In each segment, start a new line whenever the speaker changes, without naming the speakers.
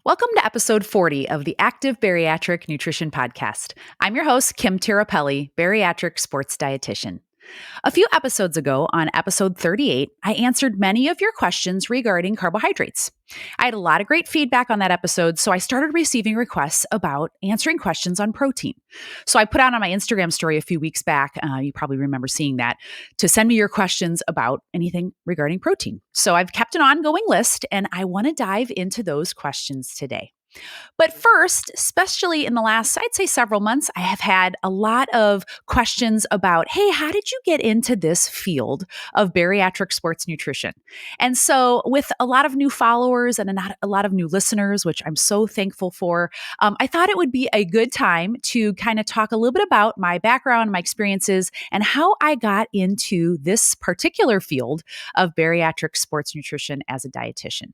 Welcome to episode 40 of the Active Bariatric Nutrition podcast. I'm your host, Kim Tirapelli, Bariatric Sports Dietitian. A few episodes ago, on episode 38, I answered many of your questions regarding carbohydrates. I had a lot of great feedback on that episode, so I started receiving requests about answering questions on protein. So I put out on my Instagram story a few weeks back, you probably remember seeing that, to send me your questions about anything regarding protein. So I've kept an ongoing list, and I want to dive into those questions today. But first, especially in the last, I'd say several months, I have had a lot of questions about, hey, how did you get into this field of bariatric sports nutrition? And so with a lot of new followers and a lot of new listeners, which I'm so thankful for, I thought it would be a good time to kind of talk a little bit about my background, my experiences, and how I got into this particular field of bariatric sports nutrition as a dietitian.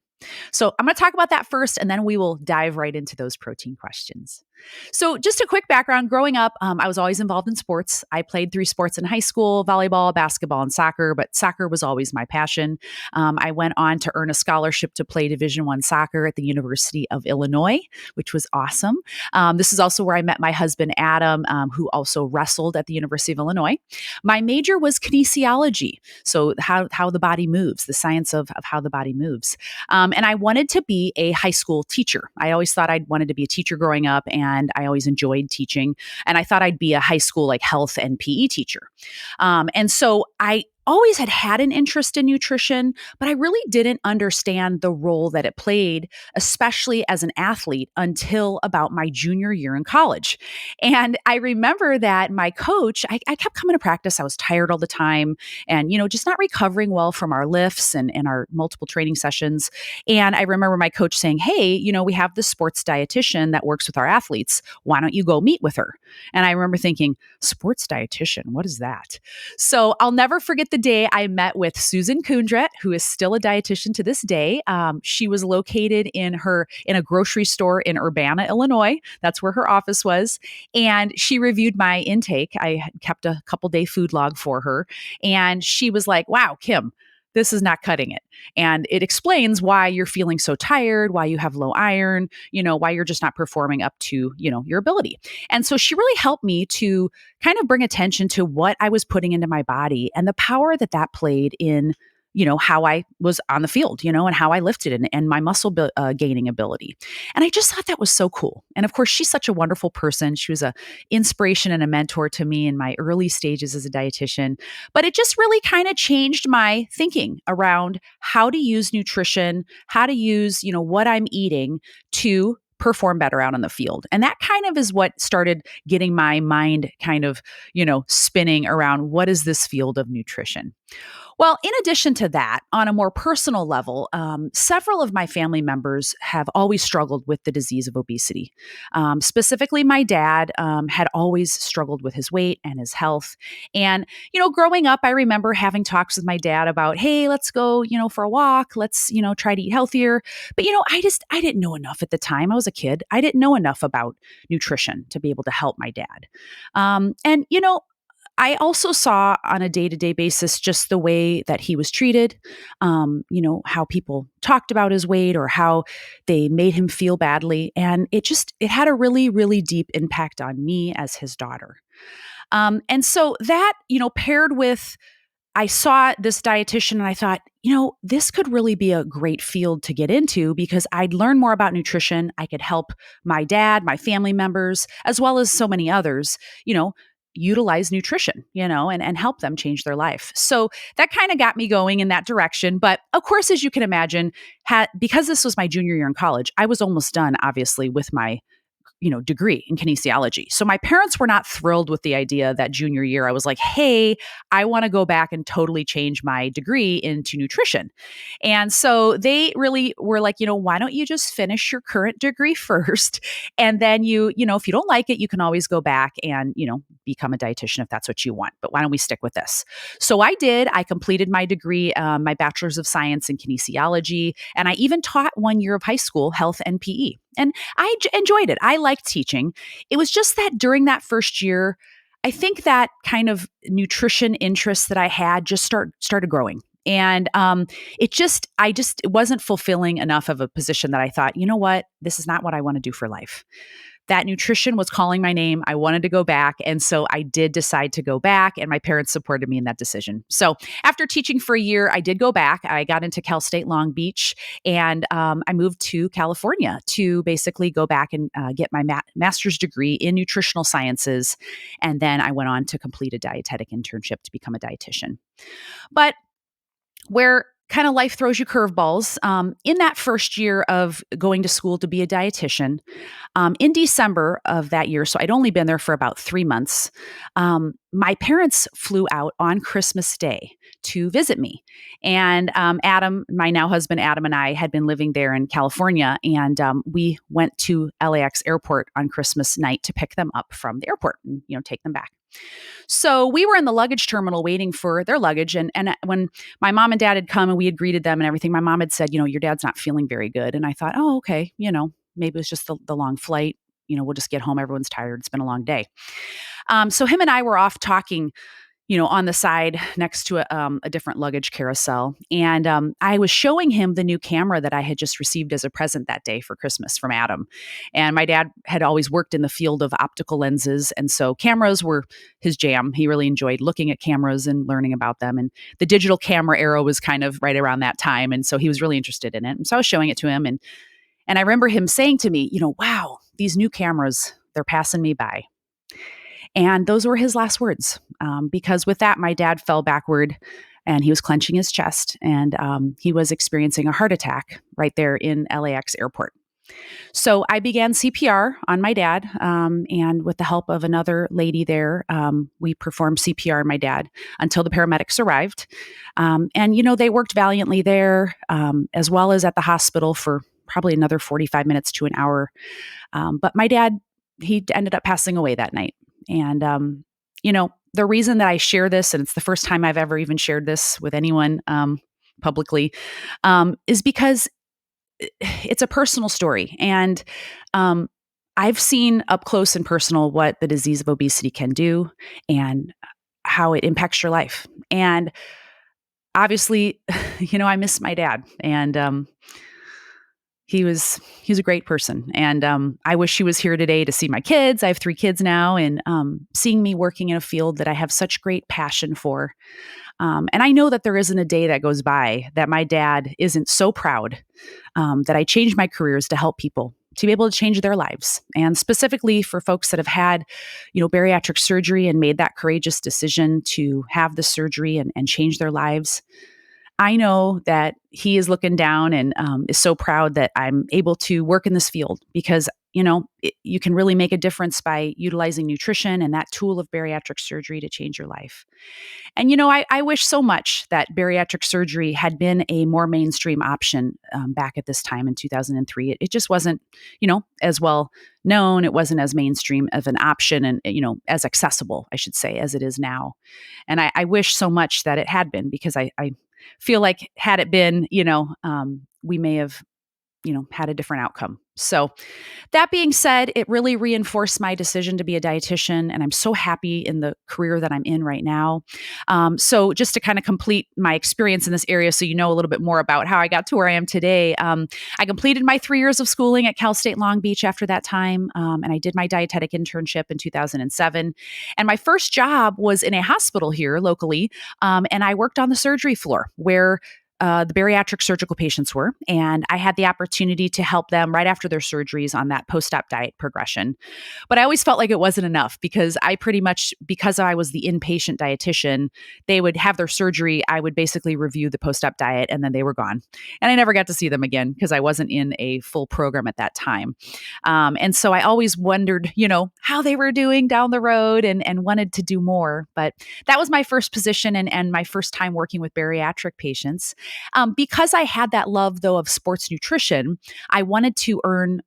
So I'm going to talk about that first, and then we will dive right into those protein questions. So just a quick background. Growing up, I was always involved in sports. I played 3 sports in high school: volleyball, basketball, and soccer, but soccer was always my passion. I went on to earn a scholarship to play Division I soccer at the University of Illinois, which was awesome. This is also where I met my husband, Adam, who also wrestled at the University of Illinois. My major was kinesiology, so how the body moves, the science of how the body moves. And I wanted to be a high school teacher. I always thought I wanted to be a teacher growing up, and I always enjoyed teaching. And I thought I'd be a high school like health and PE teacher. And so I always had an interest in nutrition, but I really didn't understand the role that it played, especially as an athlete, until about my junior year in college. And I remember that my coach, I kept coming to practice. I was tired all the time and, just not recovering well from our lifts and our multiple training sessions. And I remember my coach saying, hey, we have this sports dietitian that works with our athletes. Why don't you go meet with her? And I remember thinking, sports dietitian, what is that? So I'll never forget the day I met with Susan Kundret, who is still a dietitian to this day. She was located in a grocery store in Urbana, Illinois. That's where her office was. And she reviewed my intake. I had kept a couple-day food log for her. And she was like, wow, Kim, this is not cutting it. And it explains why you're feeling so tired, why you have low iron, why you're just not performing up to, your ability. And so she really helped me to kind of bring attention to what I was putting into my body and the power that played in how I was on the field, and how I lifted and my muscle gaining ability. And I just thought that was so cool. And of course, she's such a wonderful person. She was an inspiration and a mentor to me in my early stages as a dietitian. But it just really kind of changed my thinking around how to use nutrition, how to use, what I'm eating to perform better out on the field. And that kind of is what started getting my mind kind of, spinning around what is this field of nutrition. Well, in addition to that, on a more personal level, several of my family members have always struggled with the disease of obesity. Specifically, my dad had always struggled with his weight and his health. And, growing up, I remember having talks with my dad about, hey, let's go, for a walk. Let's, try to eat healthier. But, I didn't know enough at the time. I was a kid. I didn't know enough about nutrition to be able to help my dad. I also saw on a day-to-day basis just the way that he was treated, how people talked about his weight or how they made him feel badly. And it had a really, really deep impact on me as his daughter. And so that, paired with, I saw this dietitian and I thought, this could really be a great field to get into because I'd learn more about nutrition. I could help my dad, my family members, as well as so many others, utilize nutrition, and help them change their life. So that kind of got me going in that direction. But of course, as you can imagine, because this was my junior year in college, I was almost done, obviously, with my degree in kinesiology. So my parents were not thrilled with the idea that junior year I was like, hey, I want to go back and totally change my degree into nutrition. And so they really were like, why don't you just finish your current degree first? And then if you don't like it, you can always go back and, become a dietitian if that's what you want. But why don't we stick with this? So I did. I completed my degree, my bachelor's of science in kinesiology. And I even taught 1 year of high school health and PE. And I enjoyed it. I liked teaching. It was just that during that first year, I think that kind of nutrition interest that I had just started growing. It wasn't fulfilling enough of a position that I thought, you know what, this is not what I want to do for life. That nutrition was calling my name. I wanted to go back. And so I did decide to go back, and my parents supported me in that decision. So after teaching for a year, I did go back. I got into Cal State Long Beach, and I moved to California to basically go back and get my master's degree in nutritional sciences. And then I went on to complete a dietetic internship to become a dietitian. But where kind of life throws you curveballs. In that first year of going to school to be a dietitian, in December of that year, so I'd only been there for about 3 months, my parents flew out on Christmas Day to visit me. And Adam, my now husband Adam, and I had been living there in California, and we went to LAX airport on Christmas night to pick them up from the airport and, take them back. So we were in the luggage terminal waiting for their luggage. And when my mom and dad had come and we had greeted them and everything, my mom had said, your dad's not feeling very good. And I thought, oh, okay, maybe it's just the long flight. We'll just get home. Everyone's tired. It's been a long day. So him and I were off talking, on the side next to a different luggage carousel. And I was showing him the new camera that I had just received as a present that day for Christmas from Adam. And my dad had always worked in the field of optical lenses. And so cameras were his jam. He really enjoyed looking at cameras and learning about them. And the digital camera era was kind of right around that time. And so he was really interested in it. And so I was showing it to him. And I remember him saying to me, wow, these new cameras, they're passing me by. And those were his last words, because with that, my dad fell backward and he was clenching his chest, and he was experiencing a heart attack right there in LAX airport. So I began CPR on my dad, and with the help of another lady there, we performed CPR on my dad until the paramedics arrived. And, they worked valiantly there, as well as at the hospital for probably another 45 minutes to an hour. But my dad, he ended up passing away that night. And, the reason that I share this, and it's the first time I've ever even shared this with anyone publicly, is because it's a personal story. And I've seen up close and personal what the disease of obesity can do and how it impacts your life. And obviously, I miss my dad. And he's a great person. And I wish he was here today to see my kids. I have 3 kids now, and seeing me working in a field that I have such great passion for. And I know that there isn't a day that goes by that my dad isn't so proud that I changed my careers to help people, to be able to change their lives. And specifically for folks that have had, bariatric surgery and made that courageous decision to have the surgery and change their lives. I know that he is looking down and is so proud that I'm able to work in this field because, you can really make a difference by utilizing nutrition and that tool of bariatric surgery to change your life. And, I wish so much that bariatric surgery had been a more mainstream option back at this time in 2003. It just wasn't, as well known. It wasn't as mainstream of an option and, as accessible, I should say, as it is now. And I wish so much that it had been, because I feel like had it been, we may have, had a different outcome. So that being said, it really reinforced my decision to be a dietitian, and I'm so happy in the career that I'm in right now. So just to kind of complete my experience in this area, so a little bit more about how I got to where I am today, I completed my 3 years of schooling at Cal State Long Beach after that time, and I did my dietetic internship in 2007. And my first job was in a hospital here locally, and I worked on the surgery floor where the bariatric surgical patients were, and I had the opportunity to help them right after their surgeries on that post-op diet progression. But I always felt like it wasn't enough because because I was the inpatient dietitian, they would have their surgery, I would basically review the post-op diet, and then they were gone. And I never got to see them again because I wasn't in a full program at that time. And so I always wondered, how they were doing down the road and wanted to do more. But that was my first position and my first time working with bariatric patients. Because I had that love, though, of sports nutrition, I wanted to earn,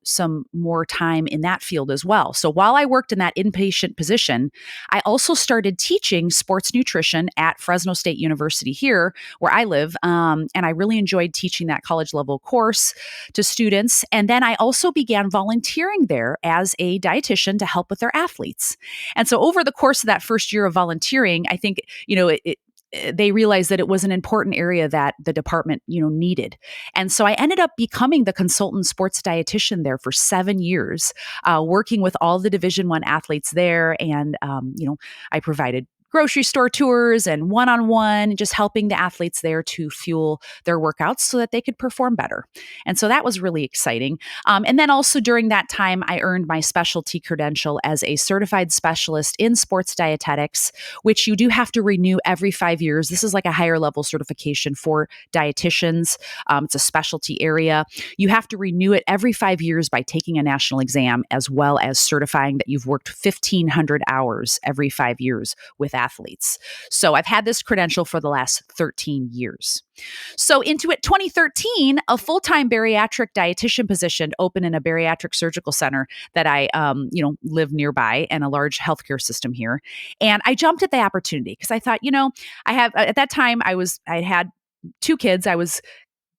some more time in that field as well. So while I worked in that inpatient position, I also started teaching sports nutrition at Fresno State University here, where I live. And I really enjoyed teaching that college level course to students. And then I also began volunteering there as a dietitian to help with their athletes. And so over the course of that first year of volunteering, I think, they realized that it was an important area that the department, needed. And so I ended up becoming the consultant sports dietitian there for 7 years, working with all the Division I athletes there. And, I provided grocery store tours and one-on-one, just helping the athletes there to fuel their workouts so that they could perform better. And so that was really exciting. And then also during that time, I earned my specialty credential as a certified specialist in sports dietetics, which you do have to renew every 5 years. This is like a higher level certification for dietitians. It's a specialty area. You have to renew it every 5 years by taking a national exam, as well as certifying that you've worked 1,500 hours every 5 years with athletes. So I've had this credential for the last 13 years. So into it, 2013, a full-time bariatric dietitian position opened in a bariatric surgical center that I, live nearby, and a large healthcare system here. And I jumped at the opportunity because I thought, at that time I had 2 kids. I was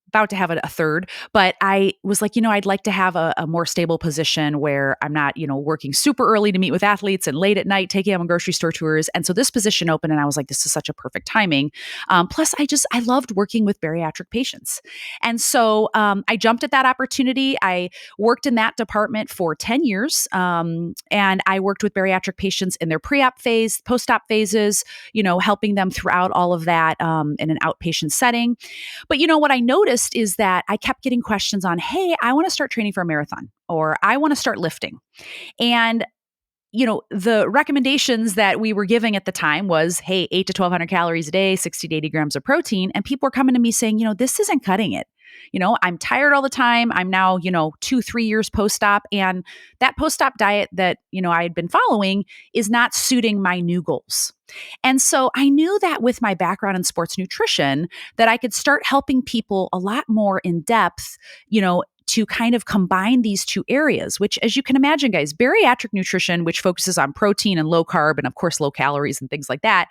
about to have a third, but I was like, I'd like to have a more stable position where I'm not, working super early to meet with athletes and late at night taking them on grocery store tours. And so this position opened, and I was like, this is such a perfect timing. Plus, I loved working with bariatric patients. And so I jumped at that opportunity. I worked in that department for 10 years. And I worked with bariatric patients in their pre-op phase, post-op phases, helping them throughout all of that in an outpatient setting. But what I noticed is that I kept getting questions on, hey, I want to start training for a marathon, or I want to start lifting. And the recommendations that we were giving at the time was, hey, 8 to 1,200 calories a day, 60 to 80 grams of protein. And people were coming to me saying, this isn't cutting it. I'm tired all the time. I'm now, 2-3 years post-op. And that post-op diet that, I had been following is not suiting my new goals. And so I knew that with my background in sports nutrition, that I could start helping people a lot more in depth, to kind of combine these 2 areas, which, as you can imagine, guys, bariatric nutrition, which focuses on protein and low carb and of course low calories and things like that,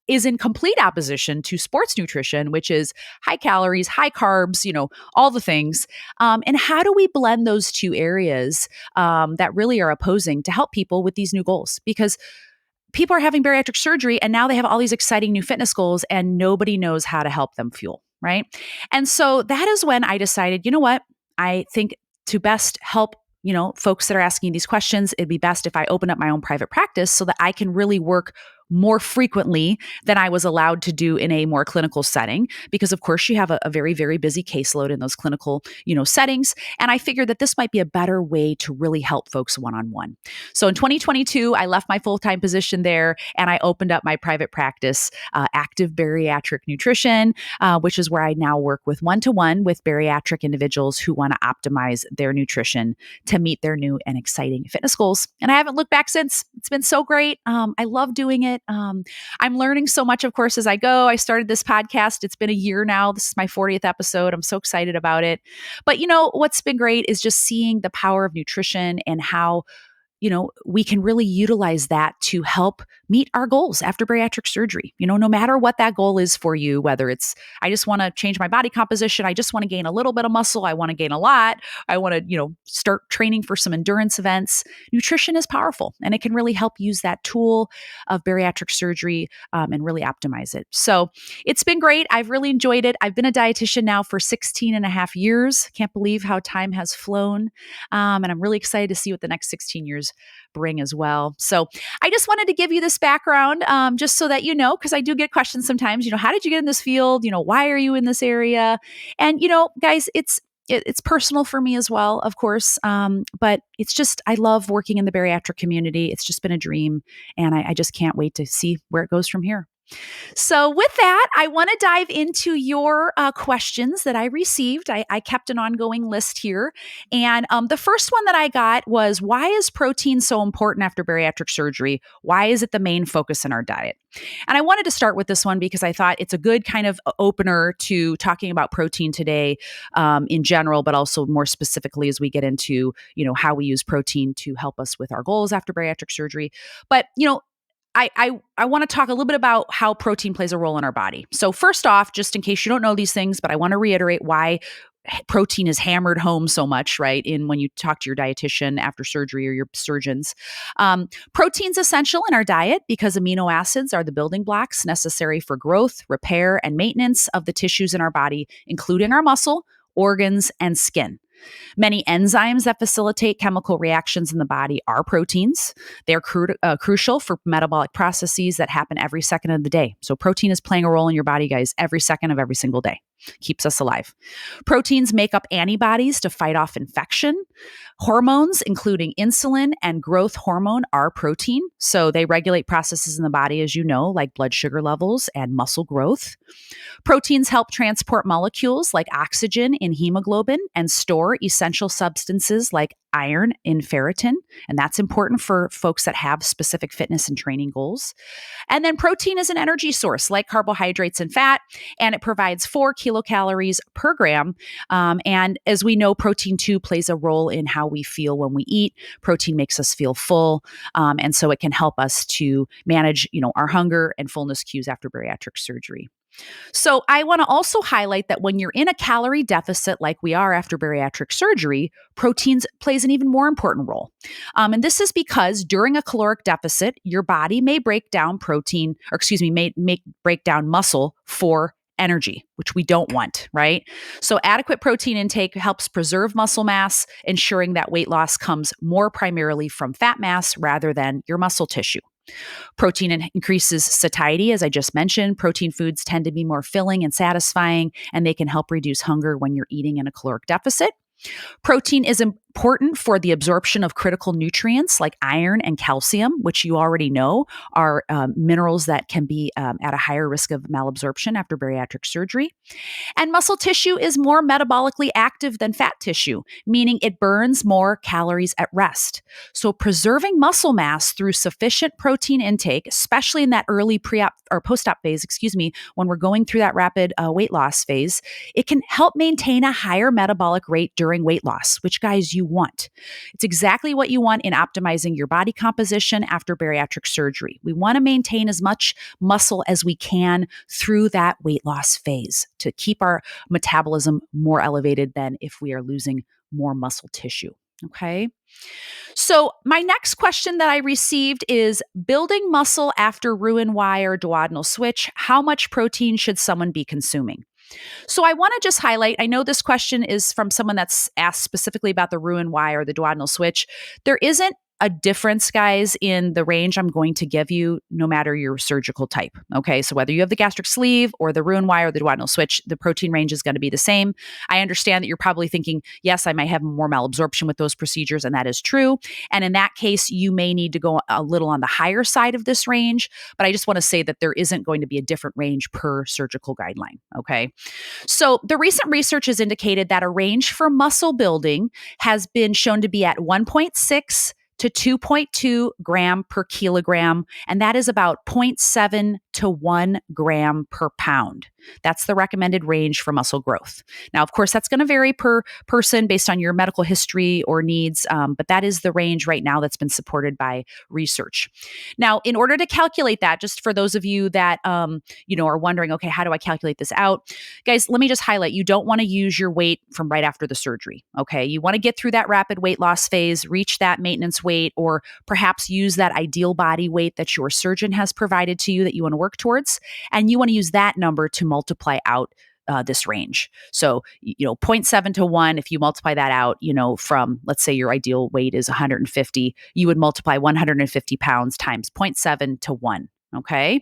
is in complete opposition to sports nutrition, which is high calories, high carbs, all the things. And how do we blend those 2 areas that really are opposing to help people with these new goals? Because people are having bariatric surgery and now they have all these exciting new fitness goals and nobody knows how to help them fuel, right? And so that is when I decided, what? I think to best help, folks that are asking these questions, it'd be best if I open up my own private practice so that I can really work more frequently than I was allowed to do in a more clinical setting, because of course you have a very, very busy caseload in those clinical, settings. And I figured that this might be a better way to really help folks one-on-one. So in 2022, I left my full-time position there and I opened up my private practice, Active Bariatric Nutrition, which is where I now work with one-to-one with bariatric individuals who want to optimize their nutrition to meet their new and exciting fitness goals. And I haven't looked back since. It's been so great. I love doing it. I'm learning so much, of course, as I go. I started this podcast. It's been a year now. This is my 40th episode. I'm so excited about it. But what's been great is just seeing the power of nutrition and how we can really utilize that to help meet our goals after bariatric surgery. No matter what that goal is for you, whether it's, I just want to change my body composition, I just want to gain a little bit of muscle, I want to gain a lot, I want to, start training for some endurance events. Nutrition is powerful and it can really help use that tool of bariatric surgery and really optimize it. So it's been great. I've really enjoyed it. I've been a dietitian now for 16 and a half years. Can't believe how time has flown. And I'm really excited to see what the next 16 years bring as well. So I just wanted to give you this background just so that because I do get questions sometimes, how did you get in this field? Why are you in this area? And, guys, it's personal for me as well, of course. But it's just, I love working in the bariatric community. It's just been a dream. And I just can't wait to see where it goes from here. So with that, I want to dive into your questions that I received. I kept an ongoing list here. And the first one that I got was, why is protein so important after bariatric surgery? Why is it the main focus in our diet? And I wanted to start with this one because I thought it's a good kind of opener to talking about protein today in general, but also more specifically as we get into, how we use protein to help us with our goals after bariatric surgery. But, I want to talk a little bit about how protein plays a role in our body. So first off, just in case you don't know these things, but I want to reiterate why protein is hammered home so much, right? In when you talk to your dietitian after surgery or your surgeons. Protein's essential in our diet because amino acids are the building blocks necessary for growth, repair, and maintenance of the tissues in our body, including our muscle, organs, and skin. Many enzymes that facilitate chemical reactions in the body are proteins. They're crucial for metabolic processes that happen every second of the day. So protein is playing a role in your body, guys, every second of every single day. Keeps us alive. Proteins make up antibodies to fight off infection. Hormones, including insulin and growth hormone, are protein. So they regulate processes in the body, as you know, like blood sugar levels and muscle growth. Proteins help transport molecules like oxygen in hemoglobin and store essential substances like iron in ferritin. And that's important for folks that have specific fitness and training goals. And then protein is an energy source like carbohydrates and fat, and it provides 4 kilocalories per gram. And as we know, protein too plays a role in how we feel when we eat. Protein makes us feel full. And so it can help us to manage, our hunger and fullness cues after bariatric surgery. So I want to also highlight that when you're in a calorie deficit like we are after bariatric surgery, proteins plays an even more important role. And this is because during a caloric deficit, your body may break down may break down muscle for energy, which we don't want, right? So adequate protein intake helps preserve muscle mass, ensuring that weight loss comes more primarily from fat mass rather than your muscle tissue. Protein increases satiety, as I just mentioned. Protein foods tend to be more filling and satisfying, and they can help reduce hunger when you're eating in a caloric deficit. Protein is important for the absorption of critical nutrients like iron and calcium, which you already know are minerals that can be at a higher risk of malabsorption after bariatric surgery. And muscle tissue is more metabolically active than fat tissue, meaning it burns more calories at rest. So preserving muscle mass through sufficient protein intake, especially in that early pre-op or post-op phase, when we're going through that rapid weight loss phase, it can help maintain a higher metabolic rate during weight loss, which, guys, you want. It's exactly what you want in optimizing your body composition after bariatric surgery. We want to maintain as much muscle as we can through that weight loss phase to keep our metabolism more elevated than if we are losing more muscle tissue. Okay. So my next question that I received is building muscle after Roux-en-Y or duodenal switch. How much protein should someone be consuming? So I want to just highlight, I know this question is from someone that's asked specifically about the Roux-en-Y or the duodenal switch. There isn't a difference, guys, in the range I'm going to give you, no matter your surgical type. Okay, so whether you have the gastric sleeve or the Roux-en-Y or the duodenal switch, the protein range is going to be the same. I understand that you're probably thinking, yes, I might have more malabsorption with those procedures, and that is true. And in that case, you may need to go a little on the higher side of this range, but I just want to say that there isn't going to be a different range per surgical guideline. Okay, so the recent research has indicated that a range for muscle building has been shown to be at 1.6 to 2.2 gram per kilogram, and that is about 0.7 to 1 gram per pound. That's the recommended range for muscle growth. Now, of course, that's going to vary per person based on your medical history or needs, but that is the range right now that's been supported by research. Now, in order to calculate that, just for those of you that are wondering, okay, how do I calculate this out? Guys, let me just highlight, you don't want to use your weight from right after the surgery, okay? You want to get through that rapid weight loss phase, reach that maintenance weight, or perhaps use that ideal body weight that your surgeon has provided to you that you want to work towards, and you want to use that number to multiply out this range. So, 0.7 to 1, if you multiply that out, from, let's say your ideal weight is 150, you would multiply 150 pounds times 0.7 to 1. Okay.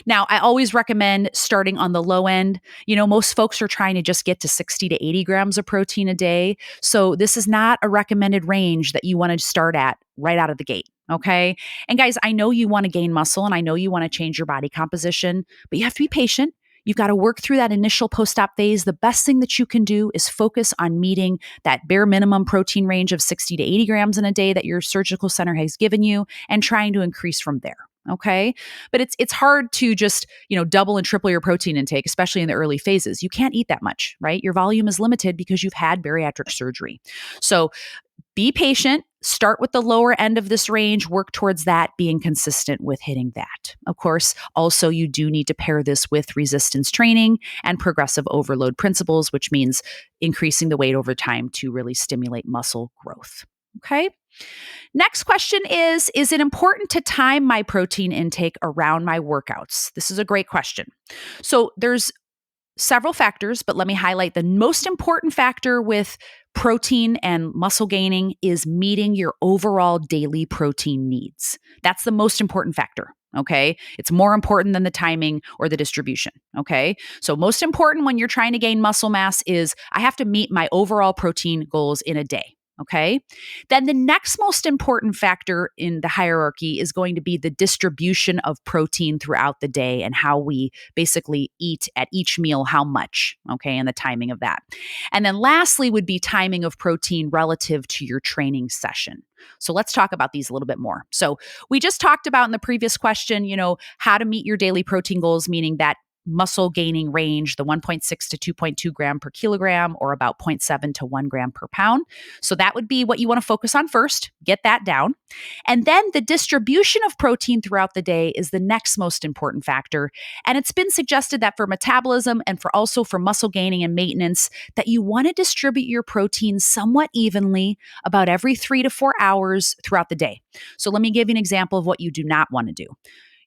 Now, I always recommend starting on the low end. Most folks are trying to just get to 60 to 80 grams of protein a day. So this is not a recommended range that you want to start at right out of the gate. Okay. And guys, I know you want to gain muscle and I know you want to change your body composition, but you have to be patient. You've got to work through that initial post-op phase. The best thing that you can do is focus on meeting that bare minimum protein range of 60 to 80 grams in a day that your surgical center has given you and trying to increase from there. Okay. But it's hard to just, double and triple your protein intake, especially in the early phases. You can't eat that much, right? Your volume is limited because you've had bariatric surgery. So be patient. start with the lower end of this range, work towards that, being consistent with hitting that. Of course, also you do need to pair this with resistance training and progressive overload principles, which means increasing the weight over time to really stimulate muscle growth. Okay. Next question is it important to time my protein intake around my workouts? This is a great question. So there's several factors, but let me highlight the most important factor with protein and muscle gaining is meeting your overall daily protein needs. That's the most important factor. Okay. It's more important than the timing or the distribution. Okay. So, most important when you're trying to gain muscle mass is I have to meet my overall protein goals in a day. Okay. Then the next most important factor in the hierarchy is going to be the distribution of protein throughout the day and how we basically eat at each meal, how much. Okay. And the timing of that. And then lastly would be timing of protein relative to your training session. So let's talk about these a little bit more. So we just talked about in the previous question, how to meet your daily protein goals, meaning that muscle gaining range, the 1.6 to 2.2 gram per kilogram or about 0.7 to 1 gram per pound. So that would be what you want to focus on first, get that down. And then the distribution of protein throughout the day is the next most important factor. And it's been suggested that for metabolism and for muscle gaining and maintenance, that you want to distribute your protein somewhat evenly about every 3 to 4 hours throughout the day. So let me give you an example of what you do not want to do.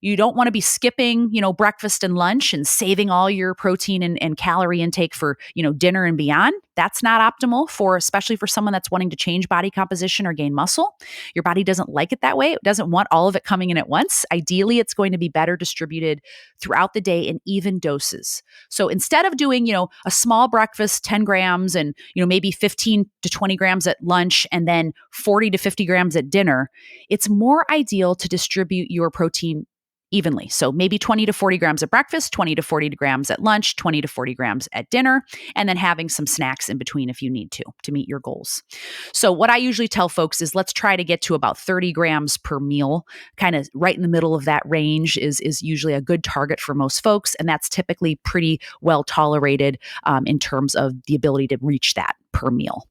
You don't want to be skipping, breakfast and lunch and saving all your protein and calorie intake for, dinner and beyond. That's not optimal especially for someone that's wanting to change body composition or gain muscle. Your body doesn't like it that way. It doesn't want all of it coming in at once. Ideally, it's going to be better distributed throughout the day in even doses. So instead of doing, a small breakfast, 10 grams and, maybe 15 to 20 grams at lunch and then 40 to 50 grams at dinner, it's more ideal to distribute your protein evenly. So maybe 20 to 40 grams at breakfast, 20 to 40 grams at lunch, 20 to 40 grams at dinner, and then having some snacks in between if you need to meet your goals. So what I usually tell folks is let's try to get to about 30 grams per meal, kind of right in the middle of that range is usually a good target for most folks. And that's typically pretty well tolerated in terms of the ability to reach that per meal.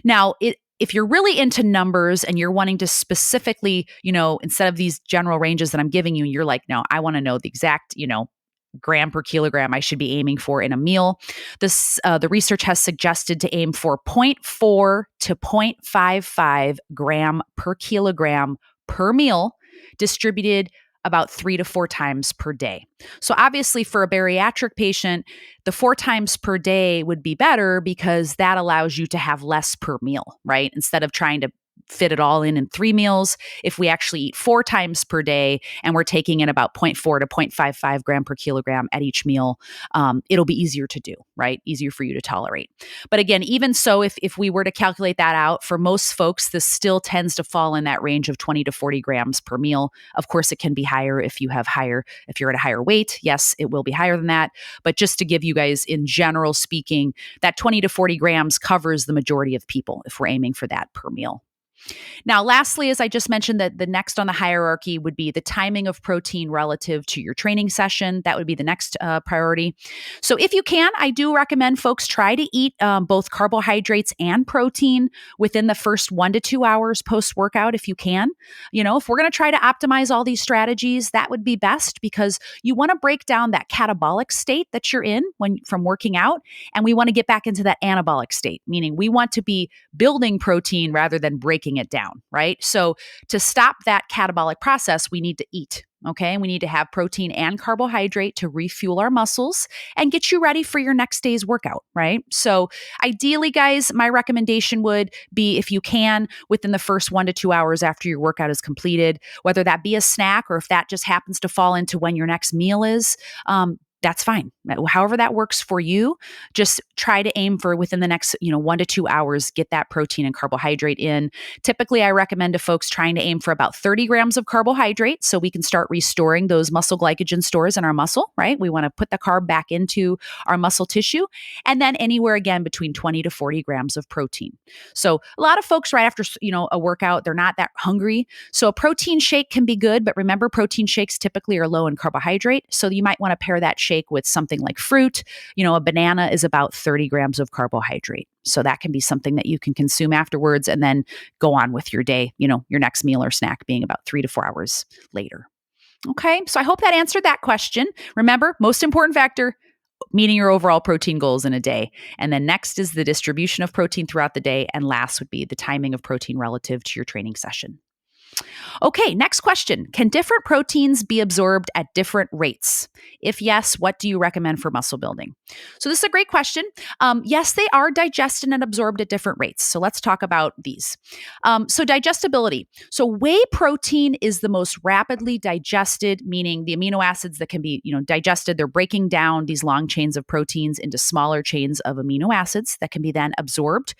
Now, if you're really into numbers and you're wanting to specifically, instead of these general ranges that I'm giving you, you're like, no, I want to know the exact, gram per kilogram I should be aiming for in a meal. The research has suggested to aim for 0.4 to 0.55 gram per kilogram per meal, distributed about 3 to 4 times per day. So obviously for a bariatric patient, the 4 times per day would be better because that allows you to have less per meal, right? Instead of trying to fit it all in 3 meals. If we actually eat 4 times per day and we're taking in about 0.4 to 0.55 gram per kilogram at each meal, it'll be easier to do, right? Easier for you to tolerate. But again, even so, if we were to calculate that out, for most folks, this still tends to fall in that range of 20 to 40 grams per meal. Of course, it can be higher if you're at a higher weight. Yes, it will be higher than that. But just to give you guys, in general speaking, that 20 to 40 grams covers the majority of people if we're aiming for that per meal. Now, lastly, as I just mentioned, that the next on the hierarchy would be the timing of protein relative to your training session. That would be the next priority. So if you can, I do recommend folks try to eat both carbohydrates and protein within the first 1 to 2 hours post-workout if you can. If we're going to try to optimize all these strategies, that would be best because you want to break down that catabolic state that you're in from working out, and we want to get back into that anabolic state, meaning we want to be building protein rather than breaking it down, right? So to stop that catabolic process, we need to eat. Okay. We need to have protein and carbohydrate to refuel our muscles and get you ready for your next day's workout, right? So ideally, guys, my recommendation would be if you can, within the first 1 to 2 hours after your workout is completed, whether that be a snack or if that just happens to fall into when your next meal is, that's fine. However that works for you, just try to aim for within the next, 1 to 2 hours, get that protein and carbohydrate in. Typically, I recommend to folks trying to aim for about 30 grams of carbohydrate so we can start restoring those muscle glycogen stores in our muscle, right? We want to put the carb back into our muscle tissue. And then anywhere again between 20 to 40 grams of protein. So a lot of folks right after, a workout, they're not that hungry. So a protein shake can be good, but remember protein shakes typically are low in carbohydrate. So you might want to pair that shake with something like fruit. A banana is about 30 grams of carbohydrate. So that can be something that you can consume afterwards and then go on with your day, your next meal or snack being about 3 to 4 hours later. Okay, so I hope that answered that question. Remember, most important factor, meeting your overall protein goals in a day. And then next is the distribution of protein throughout the day. And last would be the timing of protein relative to your training session. Okay, next question. Can different proteins be absorbed at different rates? If yes, what do you recommend for muscle building? So this is a great question. Yes, they are digested and absorbed at different rates. So let's talk about these. So digestibility. So whey protein is the most rapidly digested, meaning the amino acids that can be, digested. They're breaking down these long chains of proteins into smaller chains of amino acids that can be then absorbed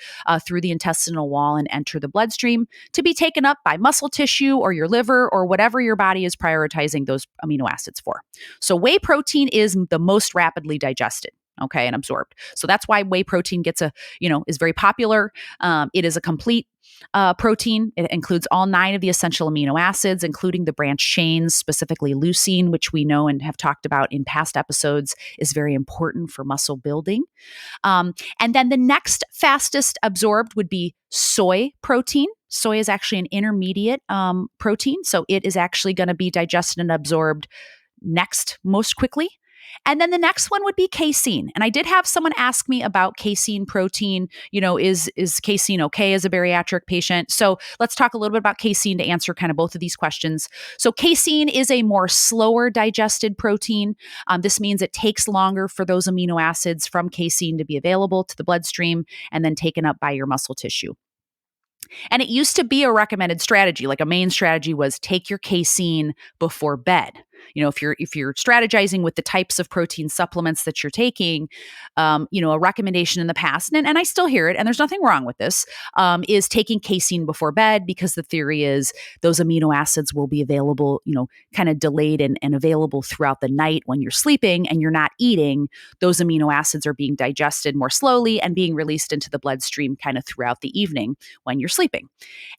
through the intestinal wall and enter the bloodstream to be taken up by muscle tissue or your liver or whatever your body is prioritizing those amino acids for. So whey protein is the most rapidly digested. Okay, and absorbed. So that's why whey protein is very popular. It is a complete protein. It includes all 9 of the essential amino acids, including the branched chains, specifically leucine, which we know and have talked about in past episodes is very important for muscle building. And then the next fastest absorbed would be soy protein. Soy is actually an intermediate protein. So it is actually going to be digested and absorbed next most quickly. And then the next one would be casein. And I did have someone ask me about casein protein. Is casein okay as a bariatric patient? So let's talk a little bit about casein to answer kind of both of these questions. So casein is a more slower digested protein. This means it takes longer for those amino acids from casein to be available to the bloodstream and then taken up by your muscle tissue. And it used to be a recommended strategy, like a main strategy was take your casein before bed. If you're strategizing with the types of protein supplements that you're taking, a recommendation in the past, and I still hear it, and there's nothing wrong with this, is taking casein before bed because the theory is those amino acids will be available, kind of delayed and available throughout the night when you're sleeping and you're not eating. Those amino acids are being digested more slowly and being released into the bloodstream kind of throughout the evening when you're sleeping.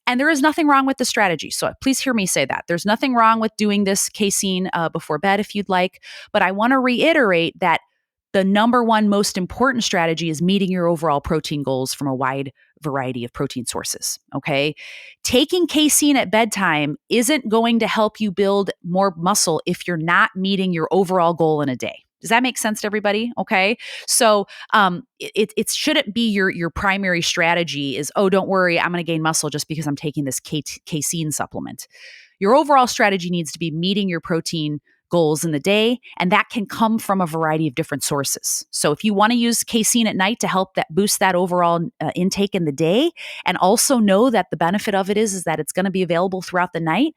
And there is nothing wrong with the strategy. So please hear me say that. There's nothing wrong with doing this casein before bed if you'd like. But I want to reiterate that the number one most important strategy is meeting your overall protein goals from a wide variety of protein sources. Okay. Taking casein at bedtime isn't going to help you build more muscle if you're not meeting your overall goal in a day. Does that make sense to everybody? Okay. So it shouldn't be your primary strategy is, oh, don't worry, I'm going to gain muscle just because I'm taking this casein supplement. Your overall strategy needs to be meeting your protein goals in the day, and that can come from a variety of different sources. So if you want to use casein at night to help that boost that overall intake in the day, and also know that the benefit of it is that it's going to be available throughout the night,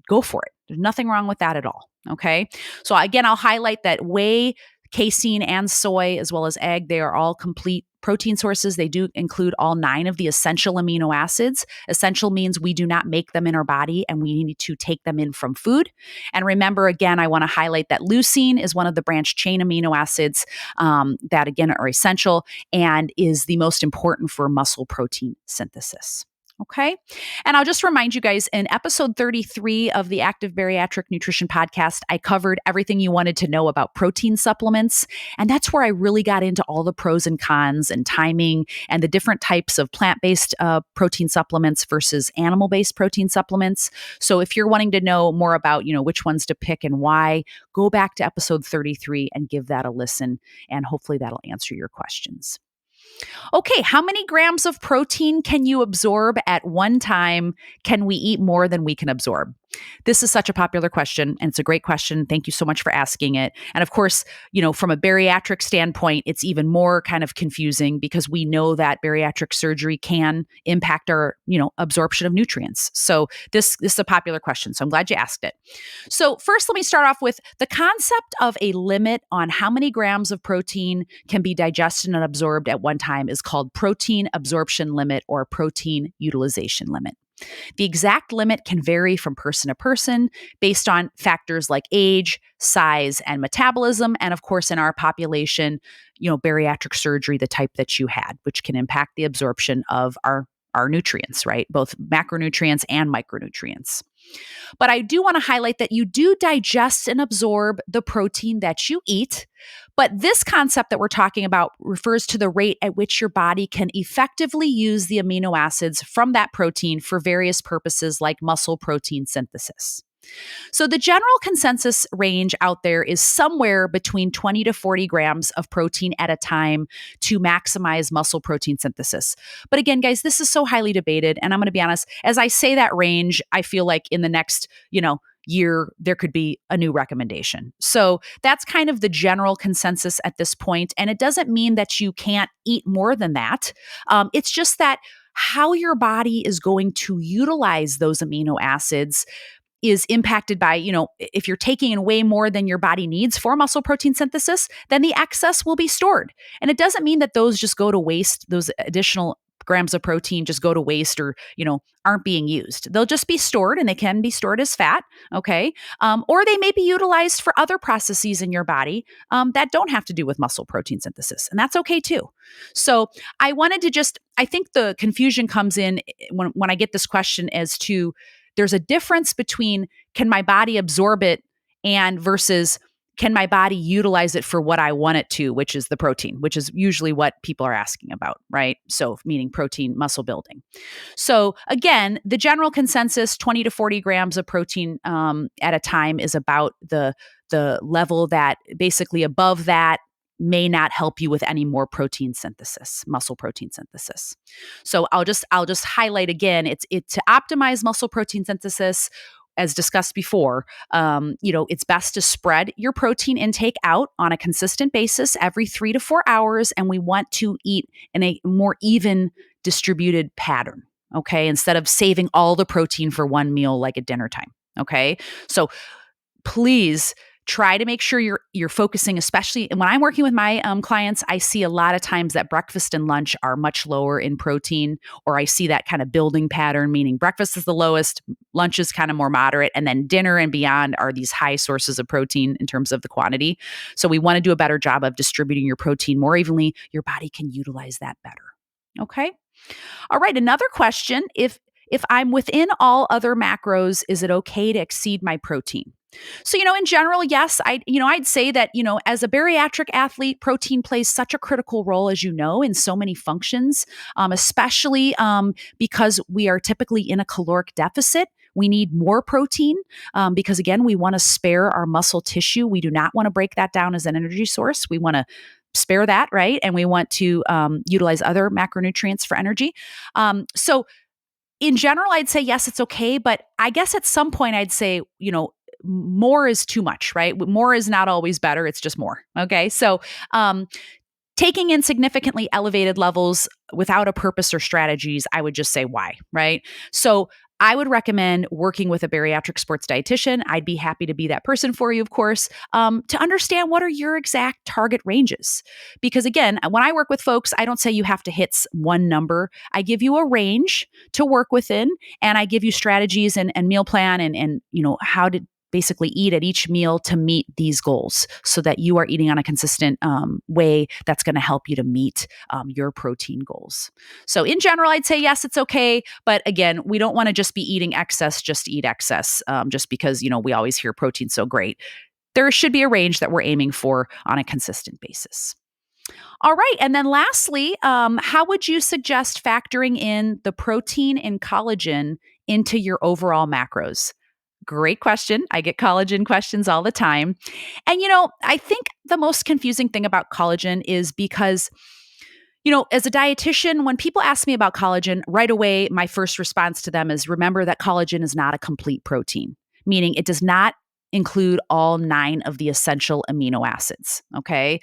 go for it. There's nothing wrong with that at all. Okay. So again, I'll highlight that whey, casein, and soy, as well as egg, they are all complete protein sources. They do include all 9 of the essential amino acids. Essential means we do not make them in our body and we need to take them in from food. And remember, again, I want to highlight that leucine is one of the branched chain amino acids that, again, are essential and is the most important for muscle protein synthesis. Okay. And I'll just remind you guys, in episode 33 of the Active Bariatric Nutrition podcast, I covered everything you wanted to know about protein supplements. And that's where I really got into all the pros and cons and timing and the different types of plant-based protein supplements versus animal-based protein supplements. So if you're wanting to know more about, which ones to pick and why, go back to episode 33 and give that a listen. And hopefully that'll answer your questions. Okay, how many grams of protein can you absorb at one time? Can we eat more than we can absorb? This is such a popular question, and it's a great question. Thank you so much for asking it. And of course, from a bariatric standpoint, it's even more kind of confusing because we know that bariatric surgery can impact our, absorption of nutrients. So this is a popular question. So I'm glad you asked it. So first, let me start off with the concept of a limit on how many grams of protein can be digested and absorbed at one time is called protein absorption limit or protein utilization limit. The exact limit can vary from person to person based on factors like age, size, and metabolism. And of course, in our population, bariatric surgery, the type that you had, which can impact the absorption of our our nutrients, right? Both macronutrients and micronutrients. But I do want to highlight that you do digest and absorb the protein that you eat. But this concept that we're talking about refers to the rate at which your body can effectively use the amino acids from that protein for various purposes like muscle protein synthesis. So the general consensus range out there is somewhere between 20 to 40 grams of protein at a time to maximize muscle protein synthesis. But again, guys, this is so highly debated. And I'm going to be honest, as I say that range, I feel like in the next, year, there could be a new recommendation. So that's kind of the general consensus at this point. And it doesn't mean that you can't eat more than that. It's just that how your body is going to utilize those amino acids is impacted by, if you're taking in way more than your body needs for muscle protein synthesis, then the excess will be stored. And it doesn't mean that those just go to waste, those additional grams of protein just go to waste or, aren't being used. They'll just be stored, and they can be stored as fat, okay? Or they may be utilized for other processes in your body that don't have to do with muscle protein synthesis. And that's okay too. So I wanted to I think the confusion comes in when I get this question as to, there's a difference between can my body absorb it and versus can my body utilize it for what I want it to, which is the protein, which is usually what people are asking about, right? So meaning protein muscle building. So again, the general consensus, 20 to 40 grams of protein at a time is about the level that basically above that may not help you with any more protein synthesis, muscle protein synthesis. So I'll just highlight again, it's to optimize muscle protein synthesis. As discussed before, it's best to spread your protein intake out on a consistent basis every 3 to 4 hours, and we want to eat in a more even distributed pattern, okay? Instead of saving all the protein for one meal like at dinner time, okay? So please try to make sure you're focusing, especially and when I'm working with my clients, I see a lot of times that breakfast and lunch are much lower in protein, or I see that kind of building pattern, meaning breakfast is the lowest, lunch is kind of more moderate, and then dinner and beyond are these high sources of protein in terms of the quantity. So we want to do a better job of distributing your protein more evenly. Your body can utilize that better. Okay. All right. Another question, if I'm within all other macros, is it okay to exceed my protein? So, in general, yes, I'd say that, as a bariatric athlete, protein plays such a critical role, as in so many functions, especially because we are typically in a caloric deficit. We need more protein because, again, we want to spare our muscle tissue. We do not want to break that down as an energy source. We want to spare that, right? And we want to utilize other macronutrients for energy. So in general, I'd say, yes, it's okay. But I guess at some point I'd say, more is too much, right? More is not always better. It's just more. Okay. So, taking in significantly elevated levels without a purpose or strategies, I would just say why, right? So I would recommend working with a bariatric sports dietitian. I'd be happy to be that person for you, of course, to understand what are your exact target ranges. Because again, when I work with folks, I don't say you have to hit one number. I give you a range to work within, and I give you strategies and meal plan and how to basically eat at each meal to meet these goals so that you are eating on a consistent way that's going to help you to meet your protein goals. So in general, I'd say, yes, it's okay. But again, we don't want to just be eating excess, just to eat excess, just because, we always hear protein's so great. There should be a range that we're aiming for on a consistent basis. All right. And then lastly, how would you suggest factoring in the protein and collagen into your overall macros? Great question. I get collagen questions all the time. And, I think the most confusing thing about collagen is because, as a dietitian, when people ask me about collagen, right away, my first response to them is remember that collagen is not a complete protein, meaning it does not include all 9 of the essential amino acids. Okay.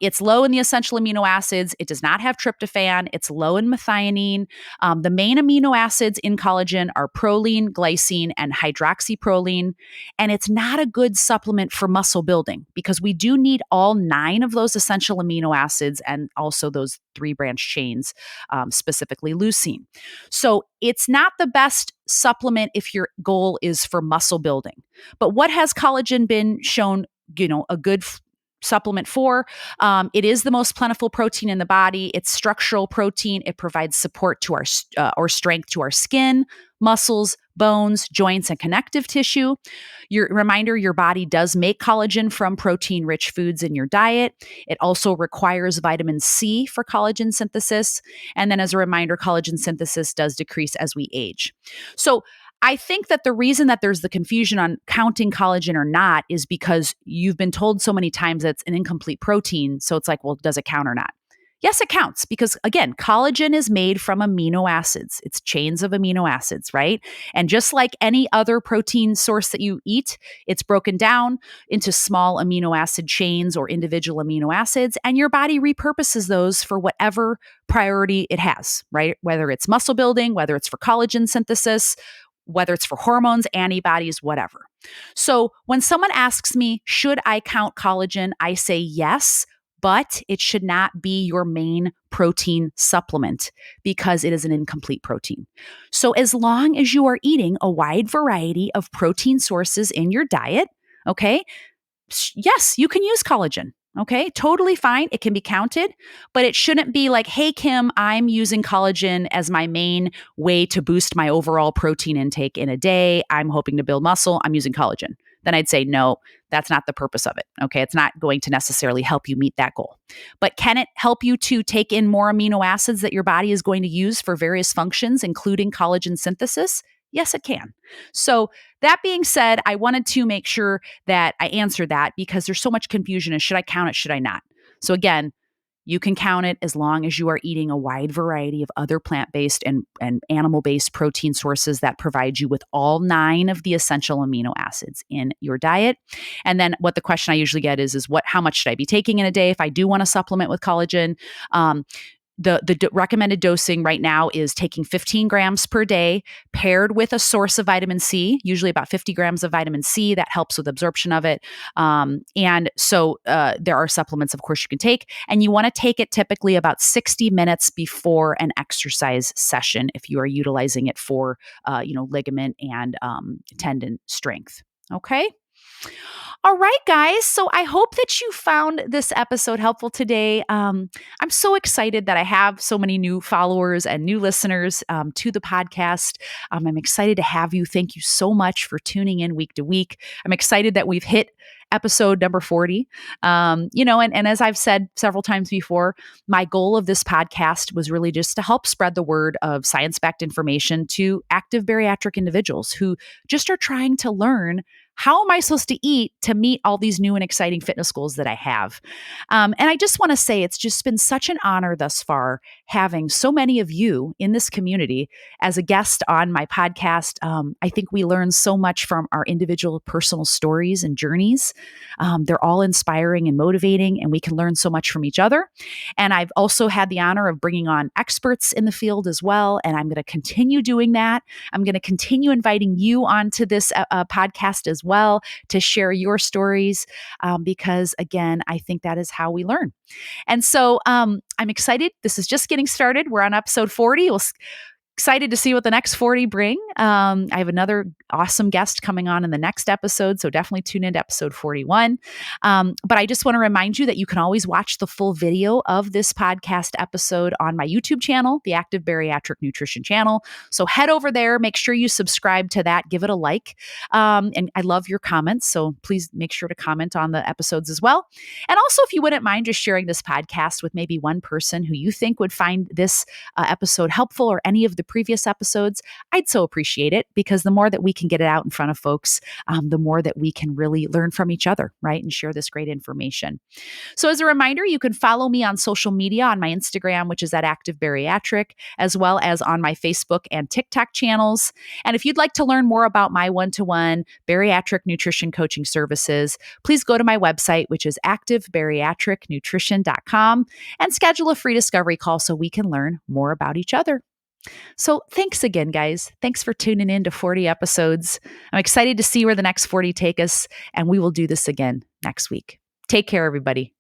It's low in the essential amino acids. It does not have tryptophan. It's low in methionine. The main amino acids in collagen are proline, glycine, and hydroxyproline. And it's not a good supplement for muscle building because we do need all 9 of those essential amino acids and also those 3 branch chains, specifically leucine. So it's not the best supplement if your goal is for muscle building. But what has collagen been shown, a good supplement for. It is the most plentiful protein in the body. It's structural protein. It provides support to our or strength to our skin, muscles, bones, joints, and connective tissue. Reminder, your body does make collagen from protein-rich foods in your diet. It also requires vitamin C for collagen synthesis. And then as a reminder, collagen synthesis does decrease as we age. So I think that the reason that there's the confusion on counting collagen or not is because you've been told so many times that it's an incomplete protein. So it's like, well, does it count or not? Yes, it counts because, again, collagen is made from amino acids. It's chains of amino acids, right? And just like any other protein source that you eat, it's broken down into small amino acid chains or individual amino acids, and your body repurposes those for whatever priority it has, right? Whether it's muscle building, whether it's for collagen synthesis, whether it's for hormones, antibodies, whatever. So when someone asks me, should I count collagen? I say yes, but it should not be your main protein supplement because it is an incomplete protein. So as long as you are eating a wide variety of protein sources in your diet, okay, yes, you can use collagen. Okay, totally fine. It can be counted, but it shouldn't be like, hey, Kim, I'm using collagen as my main way to boost my overall protein intake in a day. I'm hoping to build muscle. I'm using collagen. Then I'd say, no, that's not the purpose of it. Okay, it's not going to necessarily help you meet that goal. But can it help you to take in more amino acids that your body is going to use for various functions, including collagen synthesis? Yes, it can. So that being said, I wanted to make sure that I answered that because there's so much confusion. Should I count it? Should I not? So again, you can count it as long as you are eating a wide variety of other plant-based and animal-based protein sources that provide you with all 9 of the essential amino acids in your diet. And then what the question I usually get is how much should I be taking in a day if I do want to supplement with collagen? The recommended dosing right now is taking 15 grams per day paired with a source of vitamin C, usually about 50 grams of vitamin C that helps with absorption of it. And so there are supplements, of course, you can take, and you want to take it typically about 60 minutes before an exercise session if you are utilizing it for, ligament and tendon strength. Okay. All right, guys. So I hope that you found this episode helpful today. I'm so excited that I have so many new followers and new listeners to the podcast. I'm excited to have you. Thank you so much for tuning in week to week. I'm excited that we've hit episode number 40. And as I've said several times before, my goal of this podcast was really just to help spread the word of science-backed information to active bariatric individuals who just are trying to learn, how am I supposed to eat to meet all these new and exciting fitness goals that I have? And I just want to say it's just been such an honor thus far having so many of you in this community as a guest on my podcast. I think we learn so much from our individual personal stories and journeys. They're all inspiring and motivating, and we can learn so much from each other. And I've also had the honor of bringing on experts in the field as well, and I'm going to continue doing that. I'm going to continue inviting you onto this podcast as well to share your stories because, again, I think that is how we learn. And so I'm excited. This is just getting started. We're on episode 40. Excited to see what the next 40 bring. I have another awesome guest coming on in the next episode, so definitely tune into episode 41. But I just want to remind you that you can always watch the full video of this podcast episode on my YouTube channel, the Active Bariatric Nutrition channel. So head over there, make sure you subscribe to that, give it a like. And I love your comments, so please make sure to comment on the episodes as well. And also, if you wouldn't mind just sharing this podcast with maybe one person who you think would find this episode helpful or any of the previous episodes, I'd so appreciate it because the more that we can get it out in front of folks, the more that we can really learn from each other, right? And share this great information. So as a reminder, you can follow me on social media on my Instagram, which is at Active Bariatric, as well as on my Facebook and TikTok channels. And if you'd like to learn more about my one-to-one bariatric nutrition coaching services, please go to my website, which is activebariatricnutrition.com, and schedule a free discovery call so we can learn more about each other. So thanks again, guys. Thanks for tuning in to 40 episodes. I'm excited to see where the next 40 take us, and we will do this again next week. Take care, everybody.